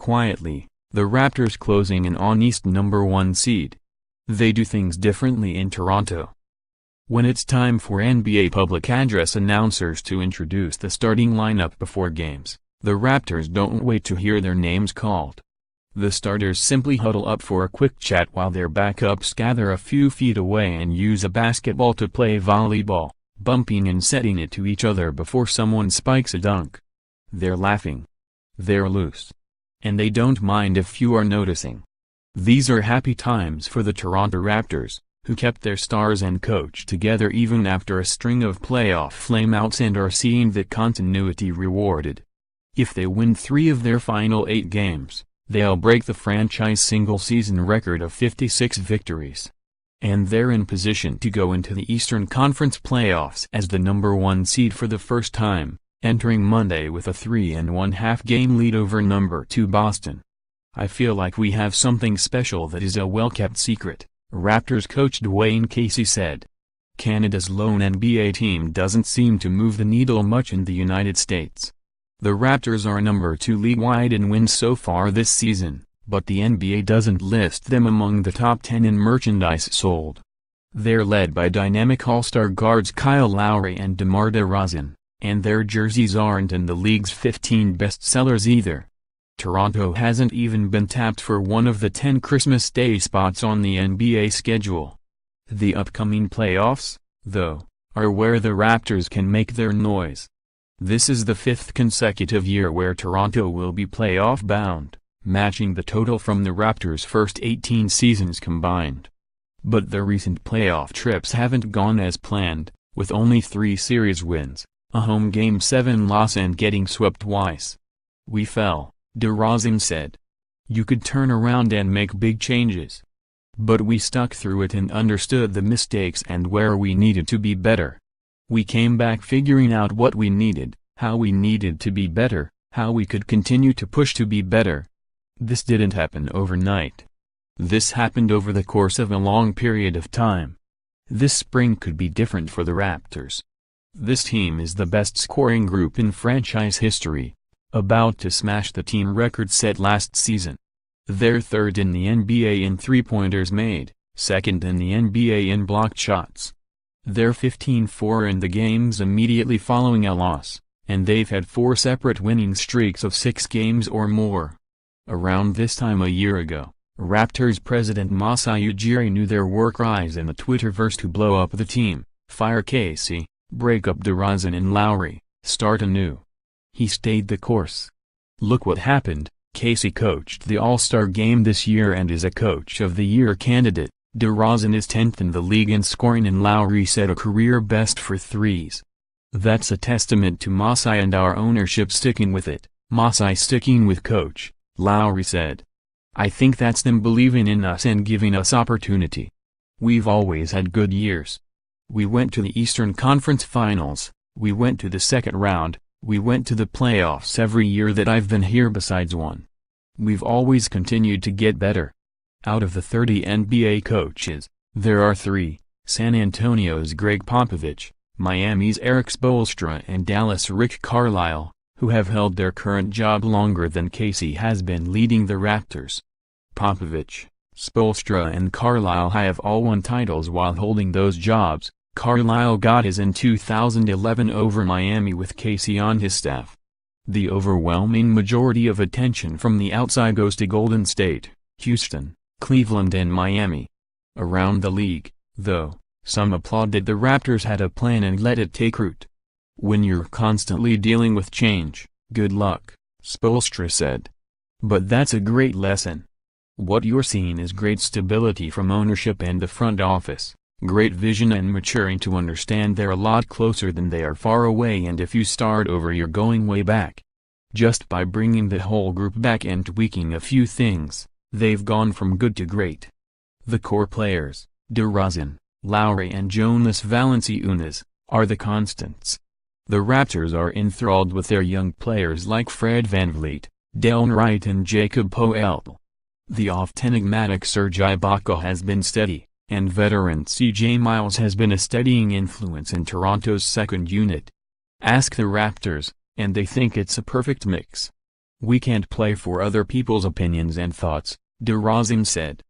quietly, the Raptors closing in on East #1 seed. They do things differently in Toronto. When it's time for NBA public address announcers to introduce the starting lineup before games, the Raptors don't wait to hear their names called. The starters simply huddle up for a quick chat while their backups gather a few feet away and use a basketball to play volleyball, bumping and setting it to each other before someone spikes a dunk. They're laughing. They're loose. And they don't mind if few are noticing. These are happy times for the Toronto Raptors, who kept their stars and coach together even after a string of playoff flameouts and are seeing that continuity rewarded. If they win 3 of their final 8 games, they'll break the franchise single-season record of 56 victories. And they're in position to go into the Eastern Conference playoffs as the #1 seed for the first time, entering Monday with a 3½ game lead over #2 Boston. I feel like we have something special that is a well-kept secret, Raptors coach Dwayne Casey said. Canada's lone NBA team doesn't seem to move the needle much in the United States. The Raptors are #2 league-wide in wins so far this season, but the NBA doesn't list them among the top 10 in merchandise sold. They're led by dynamic All-Star guards Kyle Lowry and DeMar DeRozan, and their jerseys aren't in the league's 15 best sellers either. Toronto hasn't even been tapped for one of the 10 Christmas Day spots on the NBA schedule. The upcoming playoffs, though, are where the Raptors can make their noise. This is the 5th consecutive year where Toronto will be playoff-bound, matching the total from the Raptors' first 18 seasons combined. But the recent playoff trips haven't gone as planned, with only 3 series wins, a home Game 7 loss and getting swept twice. "We fell," DeRozan said. "You could turn around and make big changes. But we stuck through it and understood the mistakes and where we needed to be better. We came back figuring out what we needed, how we needed to be better, how we could continue to push to be better. This didn't happen overnight. This happened over the course of a long period of time. This spring could be different for the Raptors. This team is the best scoring group in franchise history, about to smash the team record set last season. They're 3rd in the NBA in three-pointers made, 2nd in the NBA in blocked shots. They're 15-4 in the games immediately following a loss, and they've had 4 separate winning streaks of 6 games or more. Around this time a year ago, Raptors president Masai Ujiri knew there were cries in the Twitterverse to blow up the team, fire Casey, break up DeRozan and Lowry, start anew. He stayed the course. Look what happened. Casey coached the All-Star game this year and is a Coach of the Year candidate. DeRozan is 10th in the league in scoring and Lowry set a career best for threes. That's a testament to Masai and our ownership sticking with it. Masai sticking with Coach, Lowry said. I think that's them believing in us and giving us opportunity. We've always had good years. We went to the Eastern Conference Finals, we went to the second round, we went to the playoffs every year that I've been here besides one. We've always continued to get better. Out of the 30 NBA coaches, there are 3, San Antonio's Greg Popovich, Miami's Eric Spoelstra and Dallas' Rick Carlisle, who have held their current job longer than Casey has been leading the Raptors. Popovich, Spoelstra and Carlisle have all won titles while holding those jobs. Carlisle got his in 2011 over Miami with Casey on his staff. The overwhelming majority of attention from the outside goes to Golden State, Houston, Cleveland and Miami. Around the league, though, some applaud that the Raptors had a plan and let it take root. When you're constantly dealing with change, good luck, Spoelstra said. But that's a great lesson. What you're seeing is great stability from ownership and the front office, great vision and maturing to understand they're a lot closer than they are far away, and if you start over you're going way back. Just by bringing the whole group back and tweaking a few things, they've gone from good to great. The core players, DeRozan, Lowry and Jonas Valanciunas, are the constants. The Raptors are enthralled with their young players like Fred VanVleet, Delon Wright and Jacob Poeltl. The oft-enigmatic Serge Ibaka has been steady, and veteran C.J. Miles has been a steadying influence in Toronto's second unit. Ask the Raptors, and they think it's a perfect mix. We can't play for other people's opinions and thoughts, DeRozan said.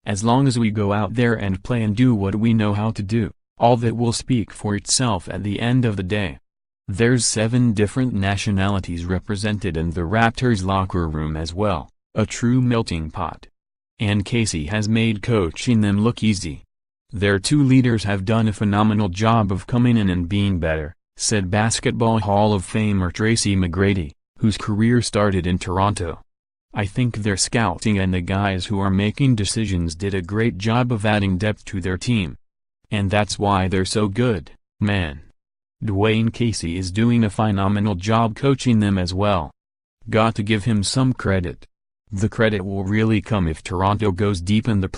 As long as we go out there and play and do what we know how to do, all that will speak for itself at the end of the day. There's 7 different nationalities represented in the Raptors locker room as well, a true melting pot. And Casey has made coaching them look easy. Their 2 leaders have done a phenomenal job of coming in and being better, said Basketball Hall of Famer Tracy McGrady, whose career started in Toronto. I think their scouting and the guys who are making decisions did a great job of adding depth to their team. And that's why they're so good, man. Dwayne Casey is doing a phenomenal job coaching them as well. Got to give him some credit. The credit will really come if Toronto goes deep in the